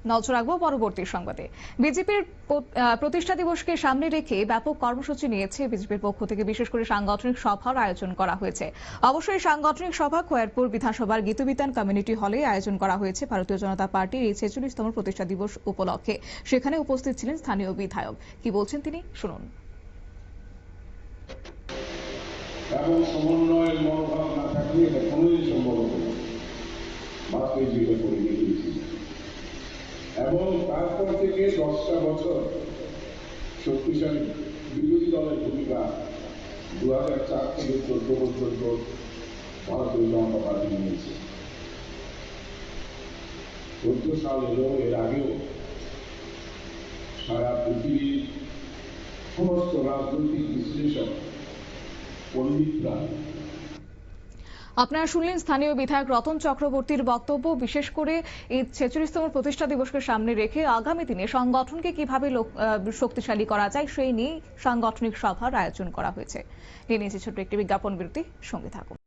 নজর রাখবো পরবর্তী সংবাদে। বিজেপির প্রতিষ্ঠা দিবসকে সামনে রেখে ব্যাপক কর্মসূচি নিয়েছে বিজেপির পক্ষ থেকে, বিশেষ করে সাংগঠনিক সভার আয়োজন করা হয়েছে। অবশ্যই সাংগঠনিক সভা খোয়ারপুর বিধানসভার গীতবিতান কমিউনিটি হলে আয়োজন করা হয়েছে ভারতীয় জনতা পার্টির এই 46তম প্রতিষ্ঠা দিবস উপলক্ষে। সেখানে উপস্থিত ছিলেন স্থানীয় বিধায়ক। কি বলছেন তিনি, শুনুন। এবং সমন্বয়ের মনোভাব না থাকলে এটা কোনোদিন সম্ভব হবে না। বাস্তবে যেটা করে দেখিয়েছি এবং তারপর থেকে 10টা বছর শক্তিশালী বিরোধী দলের ভূমিকা 2004 থেকে 14 পর্যন্ত ভারতীয় জনতা পার্টি নিয়েছে। 14 সাল এলো, এর আগেও সারা পৃথিবীর সমস্ত রাজনৈতিক বিশ্লেষক পণ্ডিতরা। আপনারা শুনলেন স্থানীয় বিধায়ক রতন চক্রবর্তীর বক্তব্য। বিশেষ করে এই 46তম প্রতিষ্ঠা দিবসকে সামনে রেখে আগামী দিনে সংগঠনকে কিভাবে শক্তিশালী করা যায় সেই নিয়ে সাংগঠনিক সভার আয়োজন করা হয়েছে। নিয়ে নিয়েছি ছোট্ট একটি বিজ্ঞাপন বিরতি, সঙ্গে থাকুন।